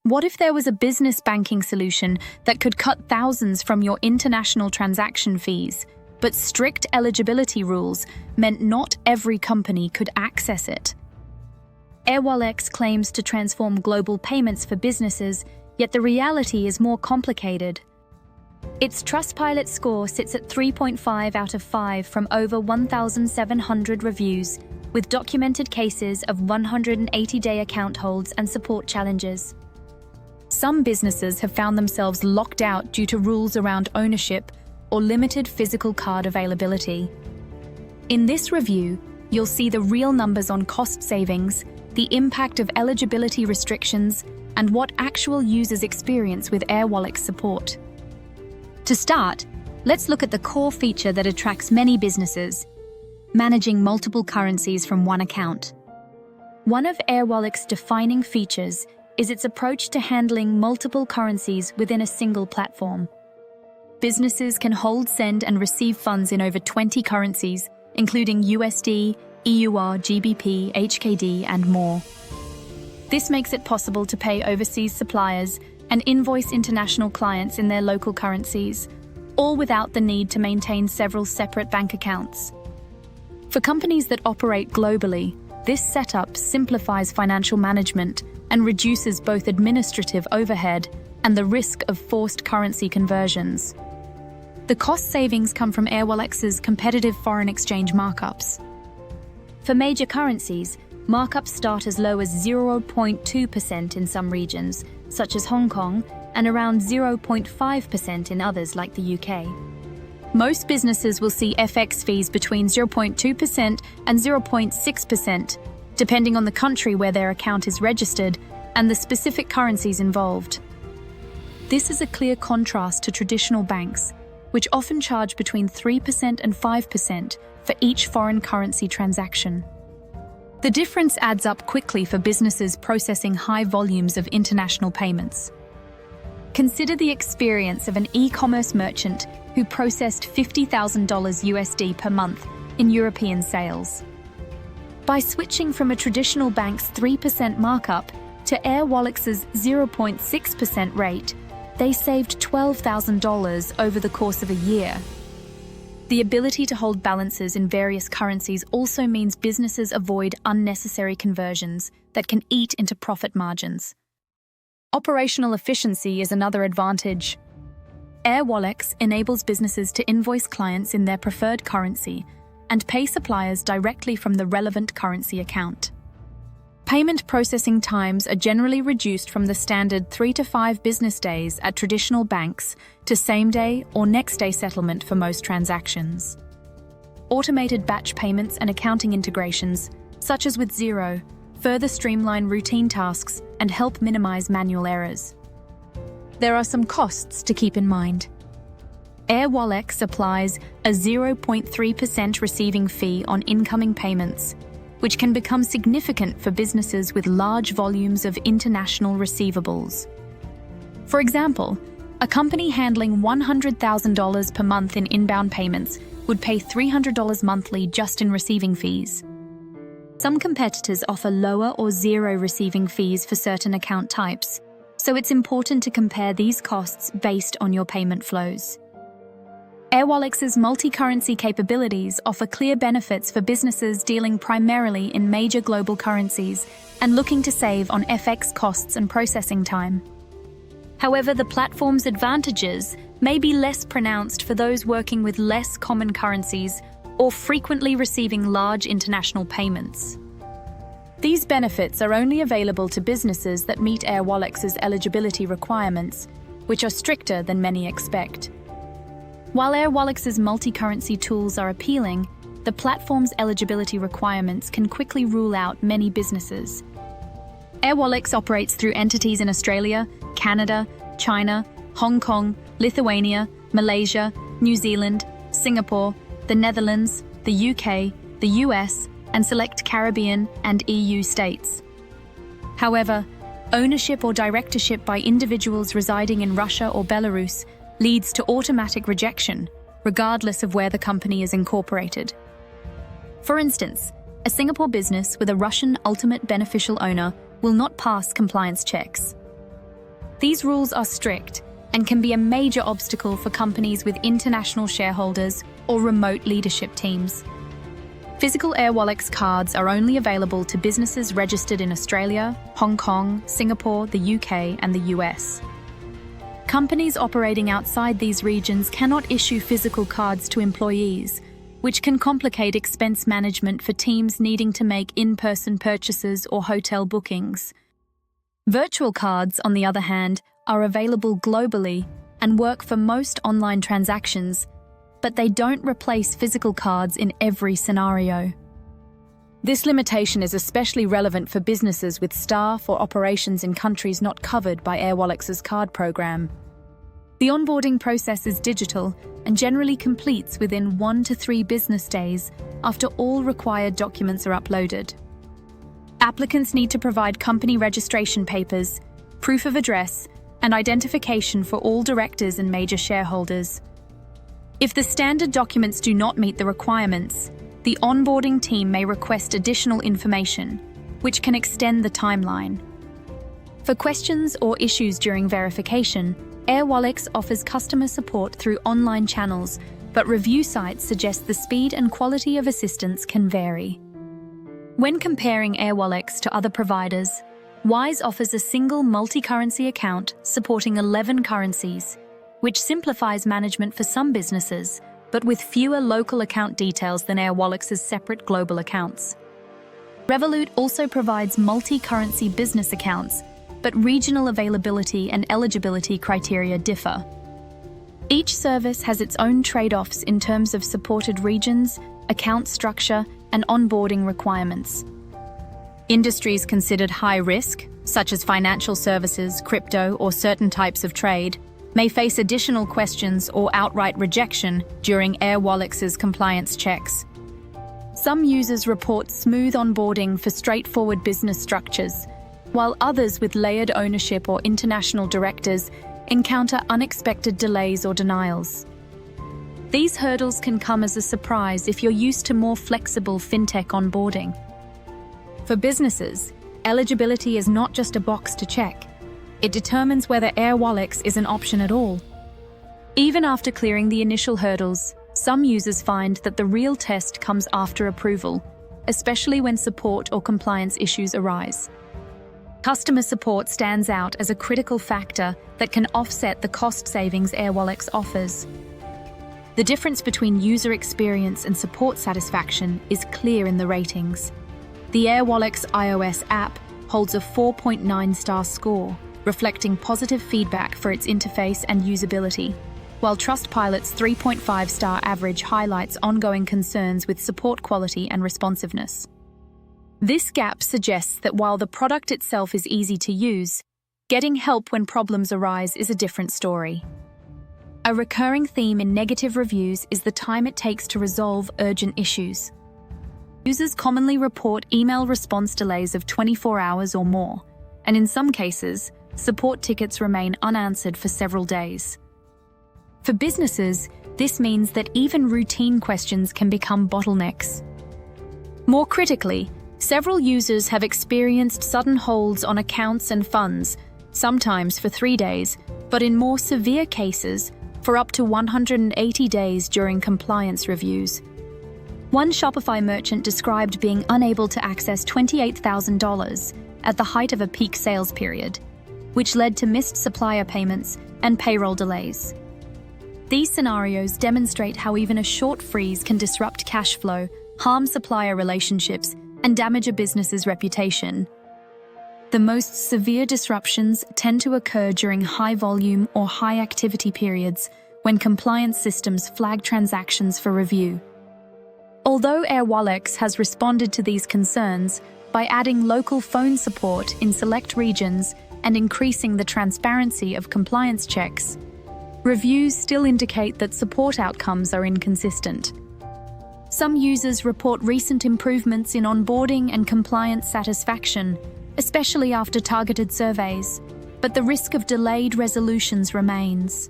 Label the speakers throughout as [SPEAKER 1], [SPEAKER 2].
[SPEAKER 1] What if there was a business banking solution that could cut thousands from your international transaction fees, but strict eligibility rules meant not every company could access it? Airwallex claims to transform global payments for businesses, yet the reality is more complicated. Its Trustpilot score sits at 3.5 out of 5 from over 1,700 reviews, with documented cases of 180-day account holds and support challenges. Some businesses have found themselves locked out due to rules around ownership or limited physical card availability. In this review, you'll see the real numbers on cost savings, the impact of eligibility restrictions, and what actual users experience with Airwallex support. To start, let's look at the core feature that attracts many businesses: managing multiple currencies from one account. One of Airwallex's defining features is its approach to handling multiple currencies within a single platform. Businesses can hold, send, and receive funds in over 20 currencies, including USD, EUR, GBP, HKD, and more. This makes it possible to pay overseas suppliers and invoice international clients in their local currencies, all without the need to maintain several separate bank accounts. For companies that operate globally, this setup simplifies financial management and reduces both administrative overhead and the risk of forced currency conversions. The cost savings come from Airwallex's competitive foreign exchange markups. For major currencies, markups start as low as 0.2% in some regions, such as Hong Kong, and around 0.5% in others like the UK. Most businesses will see FX fees between 0.2% and 0.6%, depending on the country where their account is registered and the specific currencies involved. This is a clear contrast to traditional banks, which often charge between 3% and 5% for each foreign currency transaction. The difference adds up quickly for businesses processing high volumes of international payments. Consider the experience of an e-commerce merchant who processed $50,000 USD per month in European sales. By switching from a traditional bank's 3% markup to Airwallex's 0.6% rate, they saved $12,000 over the course of a year. The ability to hold balances in various currencies also means businesses avoid unnecessary conversions that can eat into profit margins. Operational efficiency is another advantage. Airwallex enables businesses to invoice clients in their preferred currency and pay suppliers directly from the relevant currency account. Payment processing times are generally reduced from the standard 3 to 5 business days at traditional banks to same-day or next-day settlement for most transactions. Automated batch payments and accounting integrations, such as with Xero, further streamline routine tasks and help minimize manual errors. There are some costs to keep in mind. Airwallex applies a 0.3% receiving fee on incoming payments, which can become significant for businesses with large volumes of international receivables. For example, a company handling $100,000 per month in inbound payments would pay $300 monthly just in receiving fees. Some competitors offer lower or zero receiving fees for certain account types, so it's important to compare these costs based on your payment flows. Airwallex's multi-currency capabilities offer clear benefits for businesses dealing primarily in major global currencies and looking to save on FX costs and processing time. However, the platform's advantages may be less pronounced for those working with less common currencies or frequently receiving large international payments. These benefits are only available to businesses that meet Airwallex's eligibility requirements, which are stricter than many expect. While Airwallex's multi-currency tools are appealing, the platform's eligibility requirements can quickly rule out many businesses. Airwallex operates through entities in Australia, Canada, China, Hong Kong, Lithuania, Malaysia, New Zealand, Singapore, the Netherlands, the UK, the US, and select Caribbean and EU states. However, ownership or directorship by individuals residing in Russia or Belarus leads to automatic rejection, regardless of where the company is incorporated. For instance, a Singapore business with a Russian ultimate beneficial owner will not pass compliance checks. These rules are strict and can be a major obstacle for companies with international shareholders or remote leadership teams. Physical Airwallex cards are only available to businesses registered in Australia, Hong Kong, Singapore, the UK, and the US. Companies operating outside these regions cannot issue physical cards to employees, which can complicate expense management for teams needing to make in-person purchases or hotel bookings. Virtual cards, on the other hand, are available globally and work for most online transactions, but they don't replace physical cards in every scenario. This limitation is especially relevant for businesses with staff or operations in countries not covered by Airwallex's card program. The onboarding process is digital and generally completes within 1 to 3 business days after all required documents are uploaded. Applicants need to provide company registration papers, proof of address, and identification for all directors and major shareholders. If the standard documents do not meet the requirements, the onboarding team may request additional information, which can extend the timeline. For questions or issues during verification, Airwallex offers customer support through online channels, but review sites suggest the speed and quality of assistance can vary. When comparing Airwallex to other providers, Wise offers a single multi-currency account supporting 11 currencies, which simplifies management for some businesses, but with fewer local account details than Airwallex's separate global accounts. Revolut also provides multi-currency business accounts, but regional availability and eligibility criteria differ. Each service has its own trade-offs in terms of supported regions, account structure, and onboarding requirements. Industries considered high risk, such as financial services, crypto, or certain types of trade, may face additional questions or outright rejection during Airwallex's compliance checks. Some users report smooth onboarding for straightforward business structures, while others with layered ownership or international directors encounter unexpected delays or denials. These hurdles can come as a surprise if you're used to more flexible fintech onboarding. For businesses, eligibility is not just a box to check. It determines whether Airwallex is an option at all. Even after clearing the initial hurdles, some users find that the real test comes after approval, especially when support or compliance issues arise. Customer support stands out as a critical factor that can offset the cost savings Airwallex offers. The difference between user experience and support satisfaction is clear in the ratings. The Airwallex iOS app holds a 4.9-star score, reflecting positive feedback for its interface and usability, while Trustpilot's 3.5-star average highlights ongoing concerns with support quality and responsiveness. This gap suggests that while the product itself is easy to use, getting help when problems arise is a different story. A recurring theme in negative reviews is the time it takes to resolve urgent issues. Users commonly report email response delays of 24 hours or more, and in some cases, support tickets remain unanswered for several days. For businesses, this means that even routine questions can become bottlenecks. More critically, several users have experienced sudden holds on accounts and funds, sometimes for 3 days, but in more severe cases, for up to 180 days during compliance reviews. One Shopify merchant described being unable to access $28,000 at the height of a peak sales period, which led to missed supplier payments and payroll delays. These scenarios demonstrate how even a short freeze can disrupt cash flow, harm supplier relationships, and damage a business's reputation. The most severe disruptions tend to occur during high-volume or high-activity periods when compliance systems flag transactions for review. Although Airwallex has responded to these concerns by adding local phone support in select regions and increasing the transparency of compliance checks, reviews still indicate that support outcomes are inconsistent. Some users report recent improvements in onboarding and compliance satisfaction, especially after targeted surveys, but the risk of delayed resolutions remains.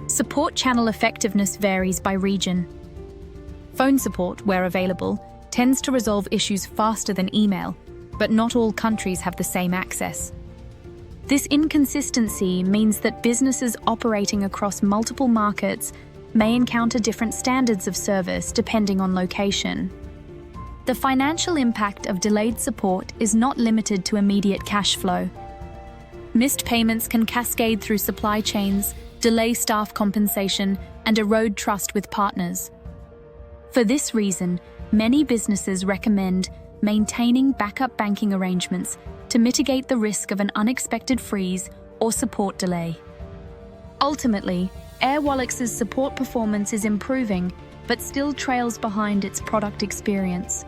[SPEAKER 1] Support channel effectiveness varies by region. Phone support, where available, tends to resolve issues faster than email, but not all countries have the same access. This inconsistency means that businesses operating across multiple markets may encounter different standards of service depending on location. The financial impact of delayed support is not limited to immediate cash flow. Missed payments can cascade through supply chains, delay staff compensation, and erode trust with partners. For this reason, many businesses recommend maintaining backup banking arrangements to mitigate the risk of an unexpected freeze or support delay. Ultimately, Airwallex's support performance is improving, but still trails behind its product experience.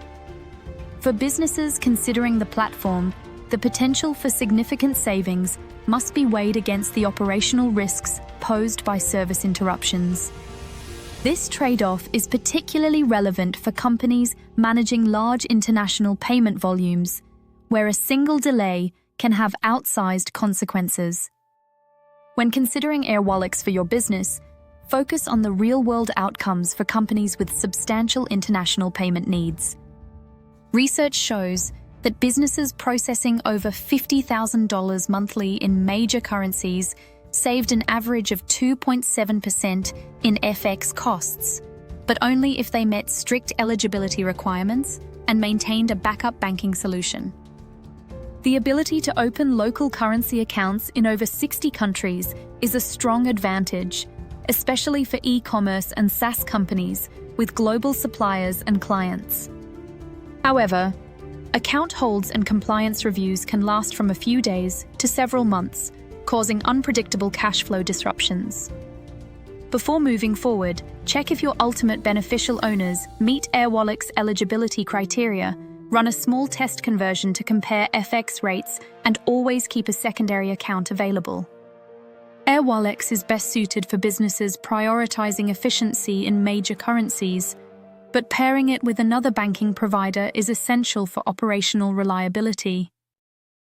[SPEAKER 1] For businesses considering the platform, the potential for significant savings must be weighed against the operational risks posed by service interruptions. This trade-off is particularly relevant for companies managing large international payment volumes, where a single delay can have outsized consequences. When considering Airwallex for your business, focus on the real-world outcomes for companies with substantial international payment needs. Research shows that businesses processing over $50,000 monthly in major currencies saved an average of 2.7% in FX costs, but only if they met strict eligibility requirements and maintained a backup banking solution. The ability to open local currency accounts in over 60 countries is a strong advantage, especially for e-commerce and SaaS companies with global suppliers and clients. However, account holds and compliance reviews can last from a few days to several months, causing unpredictable cash flow disruptions. Before moving forward, check if your ultimate beneficial owners meet Airwallex eligibility criteria, run a small test conversion to compare FX rates, and always keep a secondary account available. Airwallex is best suited for businesses prioritizing efficiency in major currencies, but pairing it with another banking provider is essential for operational reliability.